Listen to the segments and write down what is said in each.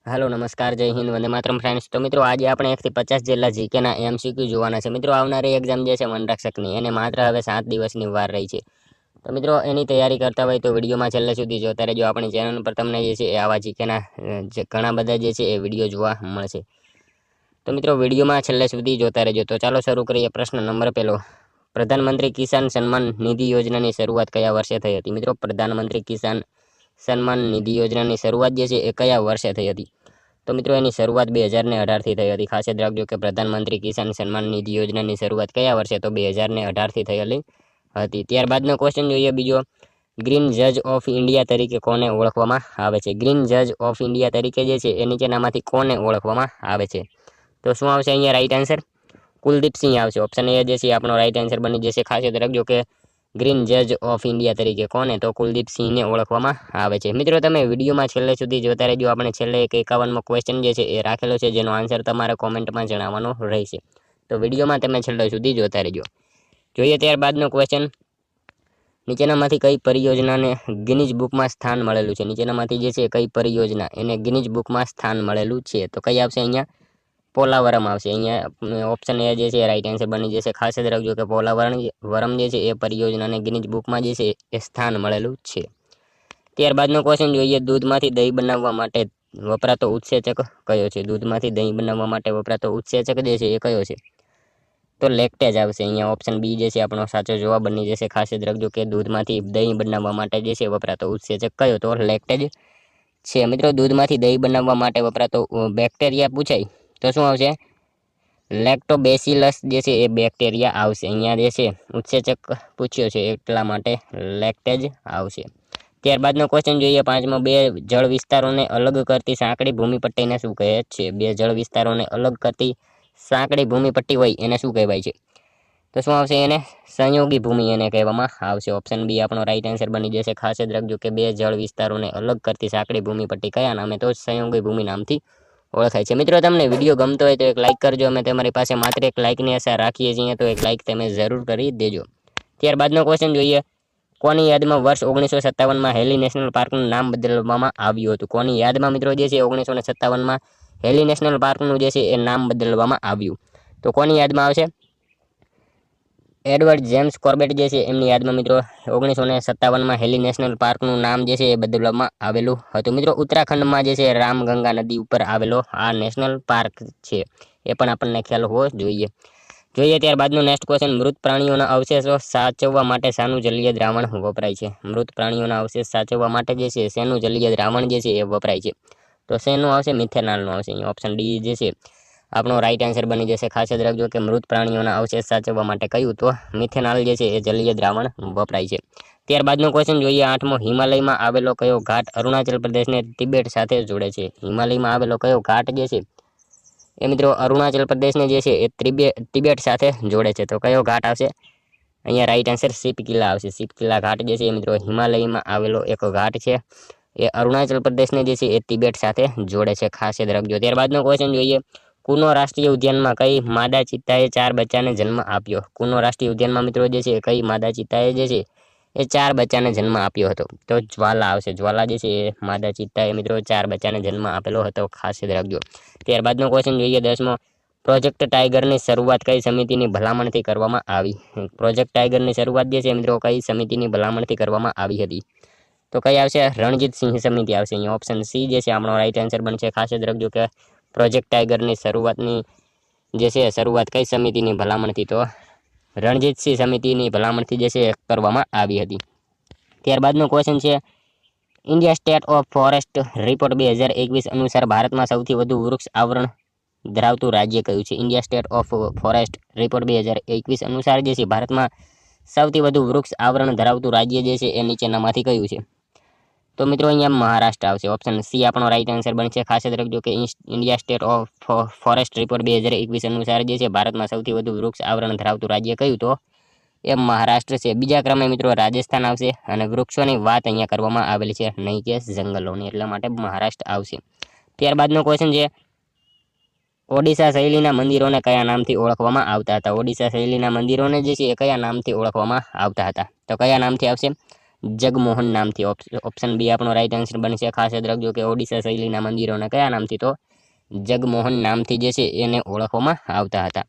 Hello नमस्कार जय Hind Vande Mataram friends. तो मित्रों आज આપણે 1 થી 50 જેટલા જીકેના એમસીક્યુ જોવાના છે। મિત્રો આવનારી એક્ઝામ જે છે વનરક્ષકની એને માત્ર હવે 7 દિવસની વાર રહી છે। તો મિત્રો એની તૈયારી કરતા હોય તો વિડીયોમાં છેલ્લે સુધી જોતા રહેજો। આપણી ચેનલ પર તમને જે છે એ આવા જીકેના ઘણા બધા જે છે એ વિડીયો જોવા મળશે। તો મિત્રો વિડીયોમાં છેલ્લે સુધી જોતા રહેજો। તો ચાલો શરૂ કરીએ। પ્રશ્ન નંબર 1, પ્રધાનમંત્રી કિસાન સન્માન નિધિ યોજનાની શરૂઆત કયા વર્ષે થઈ હતી? મિત્રો પ્રધાનમંત્રી કિસાન સન્માન નિધિ યોજનાની શરૂઆત જે છે એ કયા વર્ષે થઈ હતી? તો મિત્રો એની શરૂઆત 2018 થી થઈ હતી। ખાસ યાદ રાખજો કે પ્રધાનમંત્રી કિસાન સન્માન નિધિ યોજનાની શરૂઆત કયા વર્ષે? તો 2018 થી થયેલી હતી। ત્યારબાદનો ક્વેશ્ચન જોઈએ બીજો, ગ્રીન જજ ઓફ ઇન્ડિયા તરીકે કોને ઓળખવામાં આવે છે? ગ્રીન જજ ઓફ ઇન્ડિયા તરીકે જે છે એ નીચેનામાંથી કોને ઓળખવામાં આવે છે? તો શું આવશે અહીંયા રાઈટ આન્સર? કુલદીપ સિંહ આવશે। ઓપ્શન એ જે છે આપણો રાઈટ આન્સર બની જશે। ખાસ યાદ રાખજો કે ગ્રીન જજ ઓફ ઇન્ડિયા તરીકે કોને? તો કુલદીપ સિંહને ઓળખવામાં આવે છે। મિત્રો તમે વિડીયોમાં છેલ્લે સુધી જોતા રહેજો। આપણે છેલ્લે એક 51મો ક્વેશ્ચન જે છે એ રાખેલો છે જેનો આન્સર તમારે કોમેન્ટમાં જણાવવાનો રહેશે। તો વિડીયોમાં તમે છેલ્લે સુધી જોતા રહેજો। જોઈએ ત્યારબાદનો ક્વેશ્ચન, નીચેનામાંથી કઈ પરિયોજનાને ગિનીજ બુકમાં સ્થાન મળેલું છે? નીચેનામાંથી જે છે કઈ પરિયોજના એને ગિનીજ બુકમાં સ્થાન મળેલું છે? તો કઈ આવશે અહીંયા? પોલાવરમ આવશે। અહીંયા ઓપ્શન એ જે છે રાઈટ આન્સર બની જશે। ખાસ યાદ રાખજો કે પોલાવરમ જે છે એ પરિયોજનાને ગિનીજ બુકમાં જે છે એ સ્થાન મળેલું છે। ત્યારબાદનો ક્વેશ્ચન જોઈએ, દૂધમાંથી દહીં બનાવવા માટે વપરાતો ઉત્સેચક કયો છે? દૂધમાંથી દહીં બનાવવા માટે વપરાતો ઉત્સેચક જે છે એ કયો છે? તો લેક્ટેજ આવશે। અહીંયા ઓપ્શન બી જે છે આપણો સાચો જવાબ બની જશે। ખાસ યાદ રાખજો કે દૂધમાંથી દહીં બનાવવા માટે જે છે વપરાતો ઉત્સેચક કયો? તો લેક્ટેજ છે। મિત્રો દૂધમાંથી દહીં બનાવવા માટે વપરાતો બેક્ટેરિયા પૂછાય તો શું આવશે? લેક્ટોબેસિલસ જે છે એ બેક્ટેરિયા આવશે। અહીંયા જે છે ઉત્સેચક પૂછ્યો છે એટલા માટે લેક્ટેજ આવશે। ત્યારબાદનો ક્વેશ્ચન જોઈએ 5મો, બે જળ વિસ્તારોને અલગ કરતી સાંકડી ભૂમિપટ્ટીને શું કહે છે? બે જળ વિસ્તારોને અલગ કરતી સાંકડી ભૂમિપટ્ટી હોય એને શું કહેવાય છે? તો શું આવશે? એને સંયોગી ભૂમિ એને કહેવામાં આવશે। ઓપ્શન બી આપણો રાઈટ આન્સર બની જશે। ખાસ યાદ રાખજો કે બે જળ વિસ્તારોને અલગ કરતી સાંકડી ભૂમિપટ્ટી કયા નામે? તો સંયોગી ભૂમિ નામથી ઓળખાય છે। મિત્રો તમને વિડીયો ગમતો હોય તો એક લાઇક કરજો। અમે તમારી પાસે માત્ર એક લાઇકની આશા રાખીએ છીએ, તો એક લાઇક તમે જરૂર કરી દેજો। ત્યારબાદનો ક્વેશ્ચન જોઈએ, કોની યાદમાં વર્ષ 1957માં હેલી નેશનલ પાર્કનું નામ બદલવામાં આવ્યું હતું? કોની યાદમાં મિત્રો જે છે 1957માં હેલી નેશનલ પાર્કનું જે છે એ નામ બદલવામાં આવ્યું? તો કોની યાદમાં આવશે? એડવર્ડ જેમ્સ કોર્બેટ જે છે એમની યાદમાં મિત્રો 1957માં હેલી નેશનલ પાર્કનું નામ જે છે એ બદલવામાં આવેલું હતું। મિત્રો ઉત્તરાખંડમાં જે છે રામગંગા નદી ઉપર આવેલો આ નેશનલ પાર્ક છે, એ પણ આપણને ખ્યાલ હોવો જોઈએ। ત્યારબાદનો નેક્સ્ટ ક્વેશ્ચન, મૃત પ્રાણીઓના અવશેષો સાચવવા માટે શાનું જલીય દ્રાવણ વપરાય છે? મૃત પ્રાણીઓના અવશેષ સાચવવા માટે જે છે શેનું જલીય દ્રાવણ જે છે એ વપરાય છે? તો શેનું આવશે? મિથેનોલનું આવશે। અહીંયા ઓપ્શન ડી જે છે આપણો રાઈટ આન્સર બની જશે। ખાસ યાદ રાખજો કે મૃત પ્રાણીઓના અવશેષ સાચવવા માટે કયું? તો મિથેનોલ જે છે એ જલીય દ્રાવણ વપરાય છે। ત્યારબાદનો ક્વેશ્ચન જોઈએ 8મો, હિમાલયમાં આવેલો કયો ઘાટ અરુણાચલ પ્રદેશને તિબેટ સાથે જોડે છે? હિમાલયમાં આવેલો કયો ઘાટ જે છે એ મિત્રો અરુણાચલ પ્રદેશને જે છે એ તિબેટ સાથે જોડે છે? તો કયો ઘાટ આવશે? અહીંયા રાઈટ આન્સર શીપકિલા આવશે। શીપકિલા ઘાટ જે છે મિત્રો હિમાલયમાં આવેલો એક ઘાટ છે, એ અરુણાચલ પ્રદેશને જે છે એ તિબેટ સાથે જોડે છે। ખાસ યાદ રાખજો। ત્યારબાદનો ક્વેશ્ચન જોઈએ, કુનો રાષ્ટ્રીય ઉદ્યાનમાં કઈ માદા ચિત્તાએ 4 બચ્ચાને જન્મ આપ્યો? કુનો રાષ્ટ્રીય ઉદ્યાનમાં મિત્રો જે છે કઈ માદા ચિત્તાએ જે છે એ 4 બચ્ચાને જન્મ આપ્યો હતો? તો જ્વાલા આવશે। જ્વાલા જે છે એ માદા ચિત્તાએ મિત્રો 4 બચ્ચાને જન્મ આપેલો હતો। ખાસ યાદ રાખજો। ત્યારબાદનો ક્વેશ્ચન જોઈએ 10મો, પ્રોજેક્ટ ટાઈગરની શરૂઆત કઈ સમિતિની ભલામણથી કરવામાં આવી? પ્રોજેક્ટ ટાઈગરની શરૂઆત જે છે મિત્રો કઈ સમિતિની ભલામણથી કરવામાં આવી હતી? તો કઈ આવશે? રણજીત સિંહ સમિતિ આવશે। અહીંયા ઓપ્શન સી જે છે આપણો રાઈટ આન્સર બનશે। ખાસ યાદ રાખજો કે પ્રોજેક્ટ ટાઈગરની શરૂઆતની જે છે શરૂઆત કઈ સમિતિની ભલામણથી? તો રણજીત સિંહ સમિતિની ભલામણથી જે છે કરવામાં આવી હતી। ત્યારબાદનો ક્વેશ્ચન છે, India State of Forest Report 2021 અનુસાર ભારતમાં સૌથી વધુ વૃક્ષ આવરણ ધરાવતું રાજ્ય કયું છે? India State of Forest Report 2021 અનુસાર જે છે ભારતમાં સૌથી વધુ વૃક્ષ આવરણ ધરાવતું રાજ્ય જે છે એ નીચેનામાંથી કયું છે? તો મિત્રો અહીંયા મહારાષ્ટ્ર આવશે। ઓપ્શન સી આપણો રાઈટ આન્સર બનશે। ખાસ યાદ રાખજો કે India State of Forest Report 2021 અનુસાર જે છે ભારતમાં સૌથી વધુ વૃક્ષ આવરણ ધરાવતું રાજ્ય કયું? તો એ મહારાષ્ટ્ર છે। બીજા ક્રમે મિત્રો રાજસ્થાન આવશે, અને વૃક્ષોની વાત અહીંયા કરવામાં આવેલી છે, નહીં કે જંગલોની, એટલા માટે મહારાષ્ટ્ર આવશે। ત્યારબાદનો ક્વેશ્ચન છે, ઓડિશા શૈલીના મંદિરોને કયા નામથી ઓળખવામાં આવતા હતા? ઓડિશા શૈલીના મંદિરોને જે છે એ કયા નામથી ઓળખવામાં આવતા હતા? તો કયા નામથી આવશે? જગમોહન નામથી. ઓપ્શન બી આપણો રાઈટ આન્સર બનશે. ખાસ યાદ રાખજો કે ઓડિશા શૈલીના મંદિરોને કયા નામથી? તો જગમોહન નામથી જે છે એને ઓળખવામાં આવતા હતા.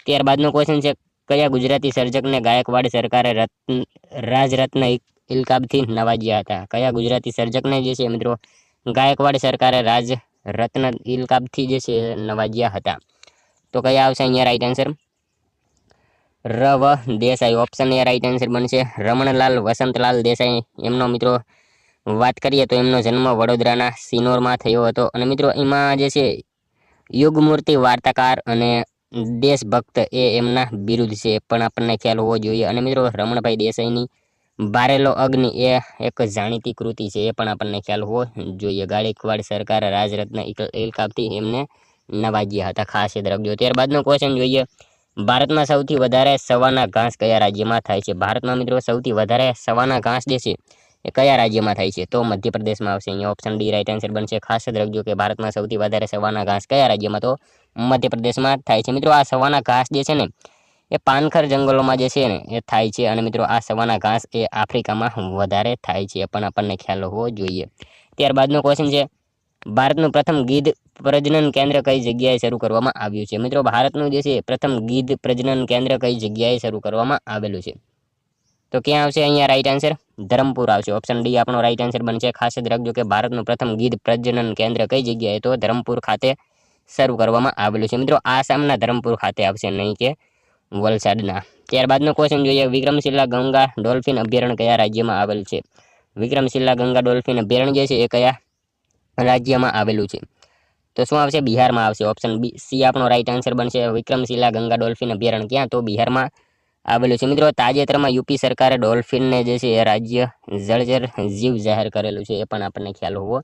ત્યારબાદનો ક્વેશ્ચન છે, કયા ગુજરાતી સર્જકને ગાયકવાડ સરકારે રાજરત્ન ઇલકાબથી નવાજ્યા હતા? કયા ગુજરાતી સર્જકને જે છે મિત્રો ગાયકવાડ સરકારે રાજરત્ન ઇલકાબથી જે છે નવાજ્યા હતા? તો કયા આવશે અહીંયા રાઈટ આન્સર? રવ Desai. Option A right answer બનશે. રમણલાલ વસંતલાલ દેસાઈ એમનો મિત્રો વાત કરીએ તો એમનો જન્મ વડોદરાના સિનોરમાં થયો હતો. અને મિત્રો એમાં જે છે યુગમૂર્તિ, વાર્તાકાર અને દેશભક્ત એ એમના બિરુદ છે, પણ આપણને ખ્યાલ હોવો જોઈએ. અને મિત્રો રમણભાઈ દેસાઈની બારેલો અગ્નિ એ એક જાણીતી કૃતિ છે, એ પણ આપણને ખ્યાલ હોવો જોઈએ. ગાયકવાડ સરકાર રાજરત્ન ઇલકાબથી એમને નવાજ્યા હતા. ખાસ યાદ રાખજો. ત્યારબાદનો ક્વેશ્ચન જોઈએ, ભારતમાં સૌથી વધારે સવાના ઘાસ કયા રાજ્યમાં થાય છે? ભારતમાં મિત્રો સૌથી વધારે સવાના ઘાસ જે છે એ કયા રાજ્યમાં થાય છે? તો મધ્યપ્રદેશમાં આવશે. અહીંયા ઓપ્શન ડી રાઈટ આન્સર બનશે. ખાસ યાદ રાખજો કે ભારતમાં સૌથી વધારે સવાના ઘાસ કયા રાજ્યમાં? તો મધ્યપ્રદેશમાં થાય છે. મિત્રો આ સવાના ઘાસ જે છે ને એ પાનખર જંગલોમાં જે છે ને એ થાય છે. અને મિત્રો આ સવાના ઘાસ એ આફ્રિકામાં વધારે થાય છે, પણ આપણને ખ્યાલ હોવો જોઈએ. ત્યારબાદનો ક્વેશ્ચન છે, ભારતનું પ્રથમ ગીધ પ્રજનન કેન્દ્ર કઈ જગ્યાએ શરૂ કરવામાં આવ્યું છે? મિત્રો ભારતનું જે છે પ્રથમ ગીધ પ્રજનન કેન્દ્ર કઈ જગ્યાએ શરૂ કરવામાં આવેલું છે? તો ક્યાં આવશે અહીંયા રાઈટ આન્સર? ધરમપુર આવશે. ઓપ્શન ડી આપણો રાઈટ આન્સર બનશે. ખાસ યાદ રાખજો કે ભારતનું પ્રથમ ગીધ પ્રજનન કેન્દ્ર કઈ જગ્યાએ? તો ધરમપુર ખાતે શરૂ કરવામાં આવેલું છે. મિત્રો આસામના ધરમપુર ખાતે આવશે, નહીં કે વલસાડના. ત્યારબાદનો ક્વેશ્ચન જોઈએ, વિક્રમશિલા ગંગા ડોલ્ફિન અભયારણ્ય કયા રાજ્યમાં આવેલ છે? વિક્રમશિલા ગંગા ડોલ્ફિન અભયારણ્ય જે છે એ કયા રાજ્યમાં આવેલું છે? તો શું આવશે? બિહારમાં આવશે. ઓપ્શન બી સી આપણો રાઈટ આન્સર બનશે. વિક્રમશિલા ગંગા ડોલ્ફિન અભયારણ્ય ક્યાં? તો બિહારમાં આવેલું છે. મિત્રો તાજેતરમાં યુપી સરકારે ડોલ્ફિનને જે છે એ રાજ્ય જળચર જીવ જાહેર કરેલું છે, એ પણ આપણને ખ્યાલ હોવો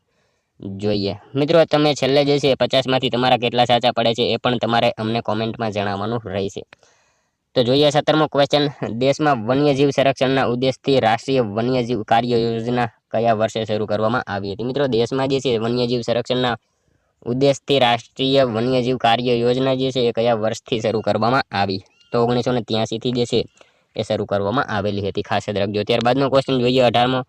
જોઈએ. મિત્રો તમે છેલ્લે જે છે 50માંથી તમારા કેટલા સાચા પડે છે એ પણ તમારે અમને કોમેન્ટમાં જણાવવાનું રહેશે. તો જોઈએ 17મો ક્વેશ્ચન, દેશમાં વન્યજીવ સંરક્ષણના ઉદ્દેશથી રાષ્ટ્રીય વન્યજીવ કાર્ય યોજના કયા વર્ષે શરૂ કરવામાં આવી હતી? મિત્રો દેશમાં જે છે વન્યજીવ સંરક્ષણના ઉદ્દેશથી રાષ્ટ્રીય વન્યજીવ કાર્ય યોજના જે છે એ કયા વર્ષથી શરૂ કરવામાં આવી? તો 1983થી જે છે એ શરૂ કરવામાં આવેલી હતી. ખાસ યાદ રાખજો. ત્યારબાદનો ક્વેશ્ચન જોઈએ 18મો,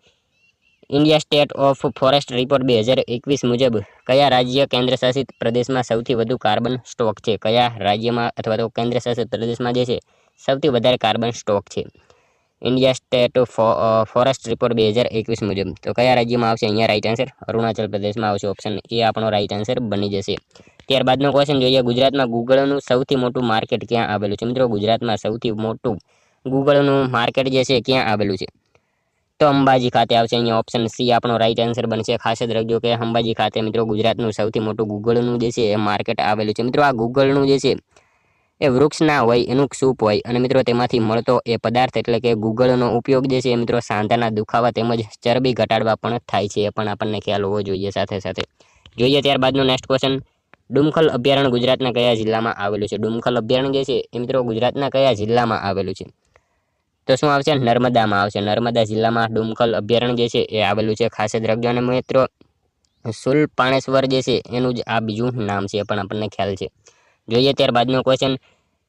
India State of Forest Report 2021 મુજબ કયા રાજ્ય કેન્દ્રશાસિત પ્રદેશમાં સૌથી વધુ કાર્બન સ્ટોક છે? કયા રાજ્યમાં અથવા તો કેન્દ્રશાસિત પ્રદેશમાં જે છે સૌથી વધારે કાર્બન સ્ટોક છે? ઇન્ડિયા સ્ટેટ ફોરેસ્ટ રિપોર્ટ 2021 મુજબ તો કયા રાજ્યમાં આવશે અહીંયા રાઈટ આન્સર? અરુણાચલ પ્રદેશમાં આવશે. ઓપ્શન એ આપણો રાઈટ આન્સર બની જશે. ત્યારબાદનો ક્વેશ્ચન જોઈએ, ગુજરાતમાં ગૂગલનું સૌથી મોટું માર્કેટ ક્યાં આવેલું છે? મિત્રો ગુજરાતમાં સૌથી મોટું ગૂગલનું માર્કેટ જે છે ક્યાં આવેલું છે? તો અંબાજી ખાતે આવશે. અહીંયા ઓપ્શન સી આપણો રાઈટ આન્સર બનશે. ખાસ યાદ રાખજો કે અંબાજી ખાતે મિત્રો ગુજરાતનું સૌથી મોટું ગૂગલનું જે છે એ માર્કેટ આવેલું છે. મિત્રો આ ગૂગલનું જે છે એ વૃક્ષ ના હોય, એનું સૂપ હોય, અને મિત્રો તેમાંથી મળતો એ પદાર્થ એટલે કે ગૂગળનો ઉપયોગ જે છે એ મિત્રો સાંધાના દુખાવા તેમજ ચરબી ઘટાડવા પણ થાય છે, એ પણ આપણને ખ્યાલ હોવો જોઈએ. સાથે સાથે જોઈએ ત્યારબાદનો નેક્સ્ટ ક્વેશ્ચન, ડુમખલ અભયારણ્ય ગુજરાતના કયા જિલ્લામાં આવેલું છે? ડુમખલ અભયારણ્ય જે છે એ મિત્રો ગુજરાતના કયા જિલ્લામાં આવેલું છે? તો શું આવશે? નર્મદામાં આવશે. નર્મદા જિલ્લામાં ડુમખલ અભયારણ્ય જે છે એ આવેલું છે. ખાસ યાદ રાખજો. અને મિત્રો શુલપાણેશ્વર જે છે એનું જ આ બીજું નામ છે, એ પણ આપણને ખ્યાલ છે. જોઈએ ત્યારબાદનો ક્વેશ્ચન,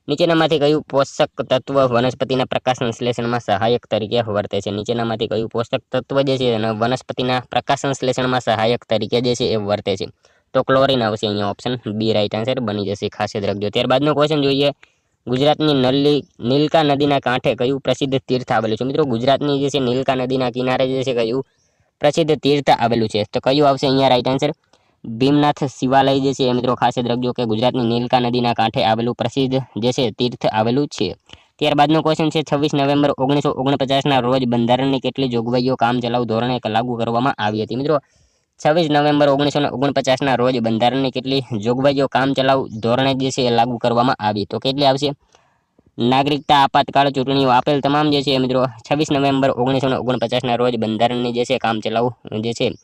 નીચેનામાંથી કયું પોષક તત્વ વનસ્પતિના પ્રકાશ સંશ્લેષણમાં સહાયક તરીકે વર્તે છે? નીચેનામાંથી કયું પોષક તત્વ જે છે અને વનસ્પતિના પ્રકાશ સંશ્લેષણમાં સહાયક તરીકે જે છે એ વર્તે છે? તો ક્લોરીન આવશે. અહીંયા ઓપ્શન બી રાઈટ આન્સર બની જશે. ખાસ યાદ રાખજો. ત્યારબાદનો ક્વેશ્ચન જોઈએ, ગુજરાતની નીલકા નદીના કાંઠે કયું પ્રસિદ્ધ તીર્થ આવેલું છે? મિત્રો ગુજરાતની જે છે નીલકા નદીના કિનારે જે છે કયું પ્રસિદ્ધ તીર્થ આવેલું છે? તો કયું આવશે અહીંયા રાઈટ આન્સર? ભીમનાથ શિવાલય જે છે મિત્રો ખાસ યાદ રાખજો કે ગુજરાતની નીલકા નદીના કાંઠે આવેલું પ્રસિદ્ધ જે છે તીર્થ આવેલું છે. ત્યારબાદનો ક્વેશ્ચન છે, 26 નવેમ્બર 1949ના રોજ બંધારણની કેટલી જોગવાઈઓ કામચલાઉ ધોરણે લાગુ કરવામાં આવી હતી? મિત્રો 26 નવેમ્બર 1949ના રોજ બંધારણની કેટલી જોગવાઈઓ કામચલાઉ ધોરણે જે છે લાગુ કરવામાં આવી? તો કેટલી આવશે? નાગરિકતા આપાતકાળ ચૂંટણીઓ આપેલ તમામ જે છે મિત્રો 26 નવેમ્બર 1949ના રોજ બંધારણની જે છે કામચલાઉ જે છે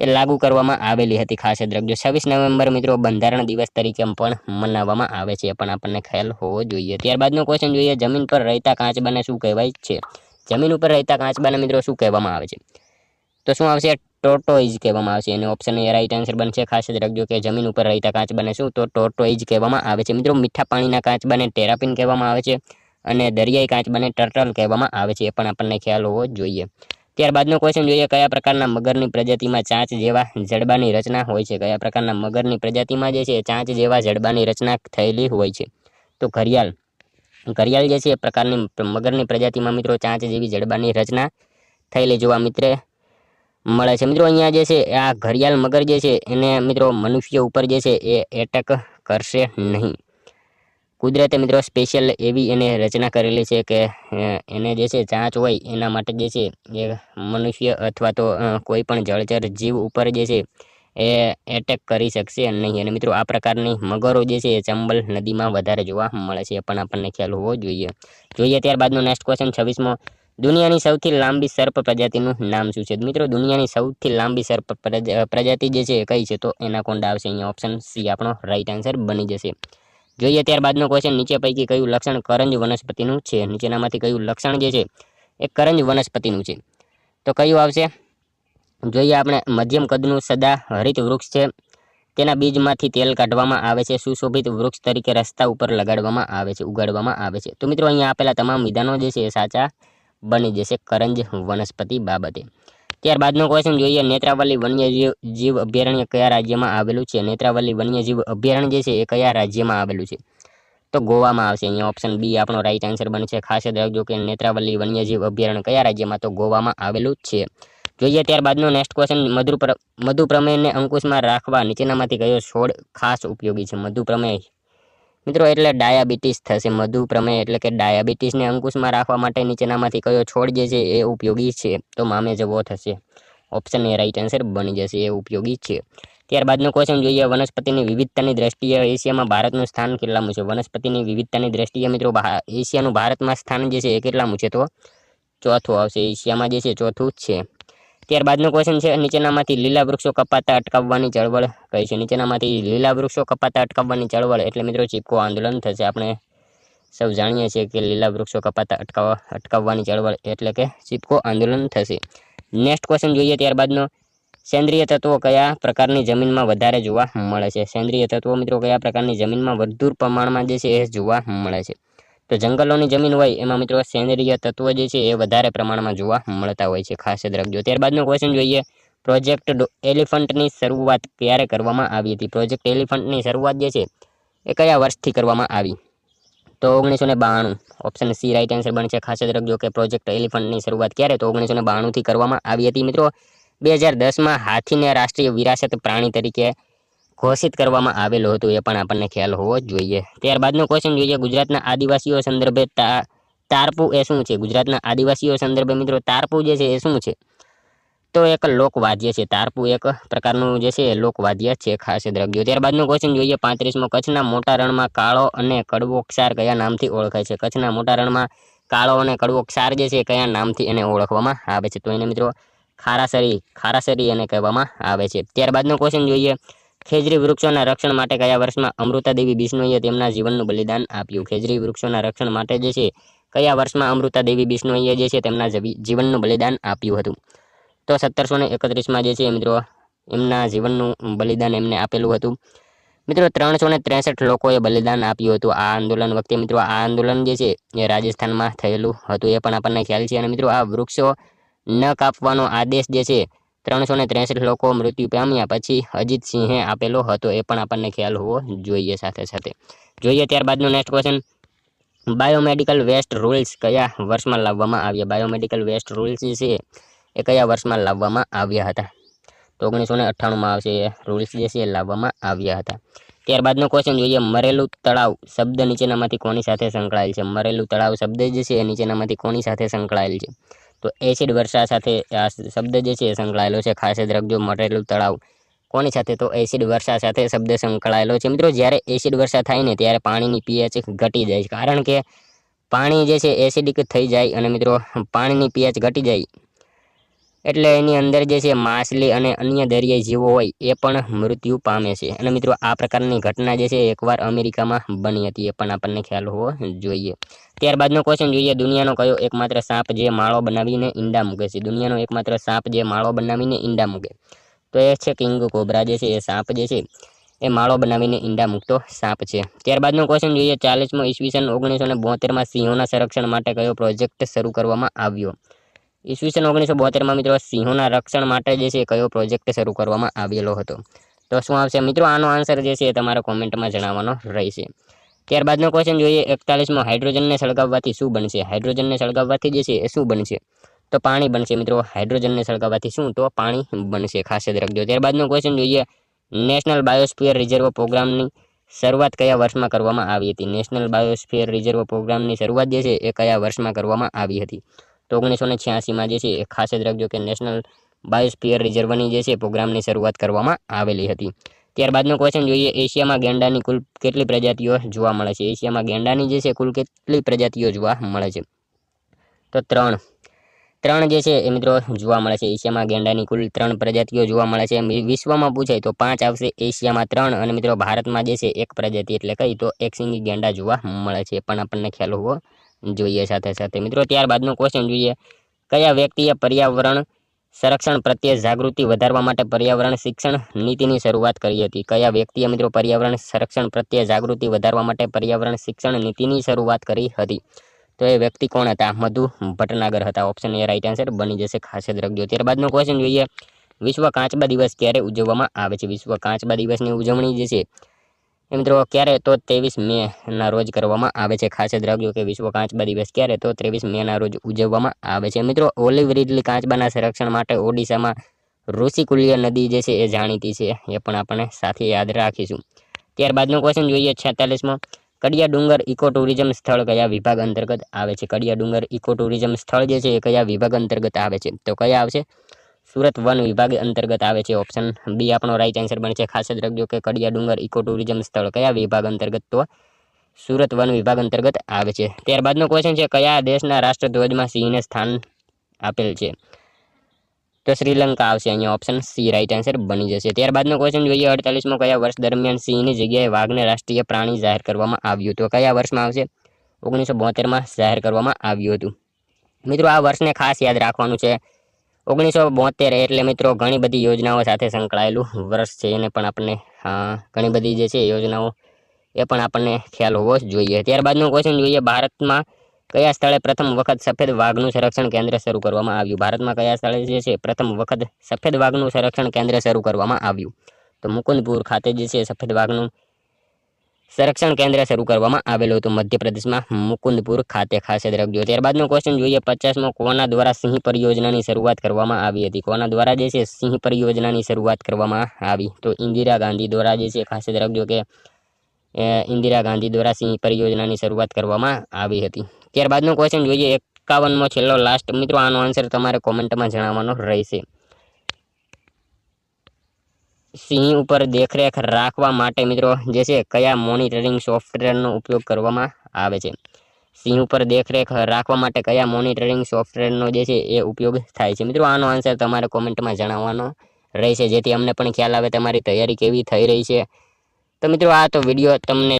એ લાગુ કરવામાં આવેલી હતી. ખાસ યાદ રાખજો. 26 નવેમ્બર મિત્રો બંધારણ દિવસ તરીકે પણ મનાવવામાં આવે છે, પણ આપણને ખ્યાલ હોવો જોઈએ. ત્યારબાદનો ક્વેશ્ચન જોઈએ, જમીન પર રહેતા કાચબાને શું કહેવાય છે? જમીન ઉપર રહેતા કાચબાને મિત્રો શું કહેવામાં આવે છે? તો શું આવશે? ટોર્ટોઇઝ કહેવામાં આવશે. અને ઓપ્શન એ રાઈટ આન્સર બનશે. ખાસ યાદ રાખજો કે જમીન ઉપર રહેતા કાચબાને શું? તો ટોર્ટોઇઝ કહેવામાં આવે છે. મિત્રો મીઠા પાણીના કાચબાને ટેરાપિન કહેવામાં આવે છે, અને દરિયાઈ કાચબાને ટર્ટલ કહેવામાં આવે છે, એ પણ આપણને ખ્યાલ હોવો જોઈએ. ત્યારબાદનો ક્વેશ્ચન જોઈએ, કયા પ્રકારના મગરની પ્રજાતિમાં ચાંચ જેવા જડબાની રચના હોય છે? કયા પ્રકારના મગરની પ્રજાતિમાં જે છે ચાંચ જેવા જડબાની રચના થયેલી હોય છે? તો ઘડિયાળ. ઘડિયાળ જે છે એ પ્રકારની મગરની પ્રજાતિમાં મિત્રો ચાંચ જેવી જડબાની રચના થયેલી જોવા મળે છે. મિત્રો અહીંયા જે છે આ ઘડિયાળ મગર જે છે એને મિત્રો મનુષ્ય ઉપર જે છે એ એટેક કરશે નહીં. કુદરતે મિત્રો સ્પેશિયલ એવી એને રચના કરેલી છે કે એને જે છે ચાંચ હોય એના માટે જે છે એ મનુષ્ય અથવા તો કોઈ પણ જળચર જીવ ઉપર જે છે એ એટેક કરી શકશે નહીં. અને મિત્રો આ પ્રકારની મગરો જે છે એ ચંબલ નદીમાં વધારે જોવા મળે છે, એ પણ આપણને ખ્યાલ હોવો જોઈએ. ત્યારબાદનો નેક્સ્ટ ક્વેશ્ચન 26મો, દુનિયાની સૌથી લાંબી સર્પ પ્રજાતિનું નામ શું છે? મિત્રો દુનિયાની સૌથી લાંબી સર્પ પ્રજાતિ જે છે કઈ છે? તો એનાકોન્ડા આવશે. અહીંયા ઓપ્શન સી આપણો રાઈટ આન્સર બની જશે. જોઈએ ત્યારબાદનો ક્વેશ્ચન, નીચે પૈકી કયું લક્ષણ કરંજ વનસ્પતિનું છે? નીચેનામાંથી કયું લક્ષણ જે છે એ કરંજ વનસ્પતિનું છે? તો કયું આવશે? જોઈએ આપણે, મધ્યમ કદનું સદા હરિત વૃક્ષ છે, તેના બીજમાંથી તેલ કાઢવામાં આવે છે, સુશોભિત વૃક્ષ તરીકે રસ્તા ઉપર ઉગાડવામાં આવે છે. તો મિત્રો અહીંયા આપેલા તમામ વિધાનો જે છે એ સાચા બની જશે કરંજ વનસ્પતિ બાબતે. ત્યારબાદનો ક્વેશ્ચન જોઈએ, નેત્રાવલી વન્યજીવ અભયારણ્ય કયા રાજ્યમાં આવેલું છે? નેત્રાવલી વન્યજીવ અભયારણ્ય જે છે એ કયા રાજ્યમાં આવેલું છે? તો ગોવામાં આવશે. અહીંયા ઓપ્શન બી આપણો રાઈટ આન્સર બનશે. ખાસ યાદ રાખજો કે નેત્રાવલી વન્યજીવ અભયારણ્ય કયા રાજ્યમાં? તો ગોવામાં આવેલું છે. જોઈએ ત્યારબાદનો નેક્સ્ટ ક્વેશ્ચન, મધુપ્રમેયને અંકુશમાં રાખવા નીચેનામાંથી કયો છોડ ખાસ ઉપયોગી છે? મધુપ્રમેય મિત્રો એટલે ડાયાબિટીસ થશે. મધુપ્રમેય એટલે કે ડાયાબિટીસને અંકુશમાં રાખવા માટે નીચેનામાંથી કયો છોડ જે છે એ ઉપયોગી છે? તો મામે જવો થશે. ઓપ્શન એ રાઈટ આન્સર બની જશે, એ ઉપયોગી છે. ત્યારબાદનો ક્વેશ્ચન જોઈએ, વનસ્પતિની વિવિધતાની દ્રષ્ટિએ એશિયામાં ભારતનું સ્થાન કેટલામું છે? વનસ્પતિની વિવિધતાની દ્રષ્ટિએ મિત્રો એશિયાનું ભારતમાં સ્થાન જે છે એ કેટલામું છે? તો ચોથું આવશે. એશિયામાં જે છે ચોથું જ છે. ત્યારબાદનો ક્વેશ્ચન છે, નીચેનામાંથી લીલા વૃક્ષો કપાતા અટકાવવાની ચળવળ કઈ છે? નીચેનામાંથી લીલા વૃક્ષો કપાતા અટકાવવાની ચળવળ એટલે મિત્રો ચીપકો આંદોલન થશે. આપણે સૌ જાણીએ છીએ કે લીલા વૃક્ષો કપાતા અટકાવવાની ચળવળ એટલે કે ચીપકો આંદોલન થશે. નેક્સ્ટ ક્વેશ્ચન જોઈએ ત્યારબાદનો, સેન્દ્રિય તત્વો કયા પ્રકારની જમીનમાં વધારે જોવા મળે છે? સેન્દ્રિય તત્વો મિત્રો કયા પ્રકારની જમીનમાં વધુ પ્રમાણમાં જે છે એ જોવા મળે છે? તો જંગલોની જમીન હોય એમાં મિત્રો સેન્દ્રિય તત્વો જે છે એ વધારે પ્રમાણમાં જોવા મળતા હોય છે, ખાસ યાદ રાખજો. ત્યારબાદનો ક્વેશ્ચન જોઈએ, પ્રોજેક્ટ એલિફન્ટની શરૂઆત ક્યારે કરવામાં આવી હતી? પ્રોજેક્ટ એલિફન્ટની શરૂઆત જે છે એ કયા વર્ષથી કરવામાં આવી? તો 1992. ઓપ્શન સી રાઈટ આન્સર બનશે. ખાસ યાદ રાખજો કે પ્રોજેક્ટ એલિફન્ટની શરૂઆત ક્યારે? તો 1992 થી કરવામાં આવી હતી. મિત્રો 2010માં હાથીને રાષ્ટ્રીય વિરાસત પ્રાણી તરીકે ઘોષિત કરવામાં આવેલું હતું, એ પણ આપણને ખ્યાલ હોવો જોઈએ. ત્યારબાદનો ક્વેશ્ચન જોઈએ, ગુજરાતના આદિવાસીઓ સંદર્ભે તારપુ એ શું છે? ગુજરાતના આદિવાસીઓ સંદર્ભે મિત્રો તારપુ જે છે એ શું છે? તો એક લોકવાદ્ય છે. તારપુ એક પ્રકારનું જે છે લોકવાદ્ય છે, ખાસ યાદ રાખજો. ત્યારબાદનો ક્વેશ્ચન જોઈએ 35મો, કચ્છના મોટા રણમાં કાળો અને કડવો ક્ષાર કયા નામથી ઓળખાય છે? કચ્છના મોટા રણમાં કાળો અને કડવો ક્ષાર જે છે કયા નામથી એને ઓળખવામાં આવે છે? તો એને મિત્રો ખારાસરી એને કહેવામાં આવે છે. ત્યારબાદનો ક્વેશ્ચન જોઈએ, ખેજરી વૃક્ષોના રક્ષણ માટે કયા વર્ષમાં અમૃતાદેવી બિશ્નોઈએ તેમના જીવનનું બલિદાન આપ્યું? ખેજરી વૃક્ષોના રક્ષણ માટે જે છે કયા વર્ષમાં અમૃતાદેવી બિશ્નોઈએ જે છે તેમના જીવનનું બલિદાન આપ્યું હતું? તો 1731માં જે છે મિત્રો એમના જીવનનું બલિદાન એમને આપેલું હતું. મિત્રો 363 લોકોએ બલિદાન આપ્યું હતું આ આંદોલન વખતે. મિત્રો આ આંદોલન જે છે એ રાજસ્થાનમાં થયેલું હતું, એ પણ આપણને ખ્યાલ છે. અને મિત્રો આ વૃક્ષો ન કાપવાનો આદેશ જે છે 363 લોકો મૃત્યુ પામ્યા પછી અજીત સિંહે આપેલો હતો, એ પણ આપણને ખ્યાલ હોવો જોઈએ. સાથે જોઈએ ત્યારબાદનો next question, biomedical waste rules કયા વર્ષમાં લાવવામાં આવ્યા? બાયોમેડિકલ વેસ્ટ રૂલ્સ જે છે એ કયા વર્ષમાં લાવવામાં આવ્યા હતા? તો 1998માં આવશે. એ રૂલ્સ જે છે એ લાવવામાં આવ્યા હતા. ત્યારબાદનો ક્વેશ્ચન જોઈએ, મરેલું તળાવ શબ્દ નીચેનામાંથી કોની સાથે સંકળાયેલ છે? મરેલું તળાવ શબ્દ જે છે એ નીચેનામાંથી કોની સાથે સંકળાયેલ છે? તો એસિડ વર્ષા સાથે આ શબ્દ જે છે એ સંકળાયેલો છે. ખાસ યાદ રાખજો, મરેલું તળાવ કોની સાથે? તો એસિડ વર્ષા સાથે શબ્દ સંકળાયેલો છે. મિત્રો જ્યારે એસિડ વર્ષા થાય ને ત્યારે પાણીની પીએચ ઘટી જાય છે, કારણ કે પાણી જે છે એસિડિક થઈ જાય અને મિત્રો પાણીની પીએચ ઘટી જાય એટલે એની અંદર જે છે માછલી અને અન્ય દરિયાઈ જીવો હોય એ પણ મૃત્યુ પામે છે. અને મિત્રો આ પ્રકારની ઘટના જે છે એકવાર અમેરિકામાં બની હતી, એ પણ આપણને ખ્યાલ હોવો જોઈએ. ત્યારબાદનો ક્વેશ્ચન જોઈએ, દુનિયાનો કયો એકમાત્ર સાપ જે માળો બનાવીને ઈંડા મૂકે છે? દુનિયાનો એકમાત્ર સાપ જે માળો બનાવીને ઈંડા મૂકે તો એ છે કિંગ કોબ્રા જે છે એ સાપ જે છે એ માળો બનાવીને ઈંડા મૂકતો સાપ છે. ત્યારબાદનો ક્વેશ્ચન જોઈએ, 40મો ઈસવીસન 1972માં સિંહોના સંરક્ષણ માટે કયો પ્રોજેક્ટ શરૂ કરવામાં આવ્યો? ઈસવીસન 1972 મિત્રો સિંહોના રક્ષણ માટે જે છે કયો પ્રોજેક્ટ શરૂ કરવામાં આવેલો હતો? તો શું આવશે મિત્રો? આનો આન્સર જે છે તમારે કોમેન્ટમાં જણાવવાનો રહેશે. ત્યારબાદનો ક્વેશ્ચન જોઈએ 41મો, હાઇડ્રોજનને સળગાવવાથી શું બનશે? હાઇડ્રોજનને સળગાવવાથી જે છે એ શું બનશે? તો પાણી બનશે મિત્રો. હાઇડ્રોજનને સળગાવવાથી શું? તો પાણી બનશે, ખાસ યાદ રાખજો. ત્યારબાદનો ક્વેશ્ચન જોઈએ નેશનલ બાયોસ્ફિયર રિઝર્વ પ્રોગ્રામની શરૂઆત કયા વર્ષમાં કરવામાં આવી હતી? નેશનલ બાયોસ્ફિયર રિઝર્વ પ્રોગ્રામની શરૂઆત જે છે એ કયા વર્ષમાં કરવામાં આવી હતી? તો 1986માં જે છે એ ખાસ યાદ રાખજો કે નેશનલ બાયોસ્ફિયર રિઝર્વની જે છે પ્રોગ્રામની શરૂઆત કરવામાં આવેલી હતી. ત્યારબાદનો ક્વેશ્ચન જોઈએ એશિયામાં ગેંડાની કુલ કેટલી પ્રજાતિઓ જોવા મળે છે? એશિયામાં ગેંડાની જે છે કુલ કેટલી પ્રજાતિઓ જોવા મળે છે? તો ત્રણ જે છે એ મિત્રો જોવા મળે છે. એશિયામાં ગેંડાની કુલ 3 પ્રજાતિઓ જોવા મળે છે. વિશ્વમાં પૂછાય તો 5 આવશે, એશિયામાં 3 અને મિત્રો ભારતમાં જે છે 1 પ્રજાતિ એટલે કઈ? તો એકશિંગી ગેંડા જોવા મળે છે. પણ આપણને ખ્યાલ હોવો જોઈએ સાથે સાથે મિત્રો. ત્યારબાદનો ક્વેશ્ચન જોઈએ કયા વ્યક્તિએ પર્યાવરણ સંરક્ષણ પ્રત્યે જાગૃતિ વધારવા માટે પર્યાવરણ શિક્ષણ નીતિની શરૂઆત કરી હતી? કયા વ્યક્તિએ મિત્રો પર્યાવરણ સંરક્ષણ પ્રત્યે જાગૃતિ વધારવા માટે પર્યાવરણ શિક્ષણ નીતિની શરૂઆત કરી હતી? તો એ વ્યક્તિ કોણ હતા? મધુ ભટનાગર હતા. ઓપ્શન એ રાઈટ આન્સર બની જશે, ખાસ યાદ રાખજો. ત્યારબાદનો ક્વેશ્ચન જોઈએ વિશ્વ કાચબા દિવસ ક્યારે ઉજવવામાં આવે છે? વિશ્વ કાચબા દિવસની ઉજવણી જે છે એ મિત્રો ક્યારે? તો 23 મે ના રોજ કરવામાં આવે છે. ખાસ યાદ રાખજો કે વિશ્વ કાચબા દિવસ ક્યારે? તો 23 મે ના રોજ ઉજવવામાં આવે છે. મિત્રો ઓલિવ રીડલી કાચબાના સંરક્ષણ માટે ઓડિશામાં ઋષિકુલ્ય નદી જે છે એ જાણીતી છે, એ પણ આપણે સાથે યાદ રાખીશું. ત્યારબાદનો ક્વેશ્ચન જોઈએ 46મો, કડિયા ડુંગર ઇકો ટુરિઝમ સ્થળ કયા વિભાગ અંતર્ગત આવે છે? કડિયા ડુંગર ઇકો ટુરિઝમ સ્થળ જે છે એ કયા વિભાગ અંતર્ગત આવે છે? તો કયા આવશે? સુરત વન વિભાગ અંતર્ગત આવે છે. ઓપ્શન બી આપણો રાઈટ આન્સર બનશે. ખાસ યાદ રાખજો કે કડિયા ડુંગર ઇકો ટુરિઝમ સ્થળ કયા વિભાગ અંતર્ગત? તો સુરત વન વિભાગ અંતર્ગત આવે છે. ત્યારબાદનો ક્વેશ્ચન છે કયા દેશના રાષ્ટ્રધ્વજમાં સિંહને સ્થાન આપેલ છે? તો શ્રીલંકા આવશે અહીંયા. ઓપ્શન સી રાઈટ આન્સર બની જશે. ત્યારબાદનો ક્વેશ્ચન જોઈએ 48મો, કયા વર્ષ દરમિયાન સિંહની જગ્યાએ વાઘને રાષ્ટ્રીય પ્રાણી જાહેર કરવામાં આવ્યું? તો કયા વર્ષમાં આવશે? 1972માં જાહેર કરવામાં આવ્યું હતું. મિત્રો આ વર્ષને ખાસ યાદ રાખવાનું છે. 1972 એટલે મિત્રો ઘણી બધી યોજનાઓ સાથે સંકળાયેલું વર્ષ છે. એને પણ આપણને ઘણી બધી જે છે યોજનાઓ એ પણ આપણને ખ્યાલ હોવો જોઈએ. ત્યારબાદનો ક્વેશ્ચન જોઈએ ભારતમાં કયા સ્થળે પ્રથમ વખત સફેદ વાઘનું સંરક્ષણ કેન્દ્ર શરૂ કરવામાં આવ્યું? ભારતમાં કયા સ્થળે જે છે પ્રથમ વખત સફેદ વાઘનું સંરક્ષણ કેન્દ્ર શરૂ કરવામાં આવ્યું? તો મુકુંદપુર ખાતે જે છે સફેદ વાઘનું સંરક્ષણ કેન્દ્ર શરૂ કરવામાં આવેલું હતું મધ્યપ્રદેશમાં મુકુંદપુર ખાતે, ખાસ યાદ રાખજો. ત્યારબાદનો ક્વેશ્ચન જોઈએ 50મો, કોના દ્વારા સિંહ પરિયોજનાની શરૂઆત કરવામાં આવી હતી? કોના દ્વારા જે છે સિંહ પરિયોજનાની શરૂઆત કરવામાં આવી? તો ઇન્દિરા ગાંધી દ્વારા જે છે, ખાસ યાદ રાખજો કે ઇન્દિરા ગાંધી દ્વારા સિંહ પરિયોજનાની શરૂઆત કરવામાં આવી હતી. ત્યારબાદનો ક્વેશ્ચન જોઈએ 51મો, છેલ્લો લાસ્ટ મિત્રો. આનો આન્સર તમારે કોમેન્ટમાં જણાવવાનો રહેશે. સિંહ ઉપર દેખરેખ રાખવા માટે મિત્રો જે છે કયા મોનિટરિંગ સોફ્ટવેરનો ઉપયોગ કરવામાં આવે છે? સિંહ ઉપર દેખરેખ રાખવા માટે કયા મોનિટરિંગ સોફ્ટવેરનો જે છે એ ઉપયોગ થાય છે? મિત્રો આનો આન્સર તમારે કોમેન્ટમાં જણાવવાનો રહેશે, જેથી અમને પણ ખ્યાલ આવે તમારી તૈયારી કેવી થઈ રહી છે. તો મિત્રો આ તો વિડીયો તમને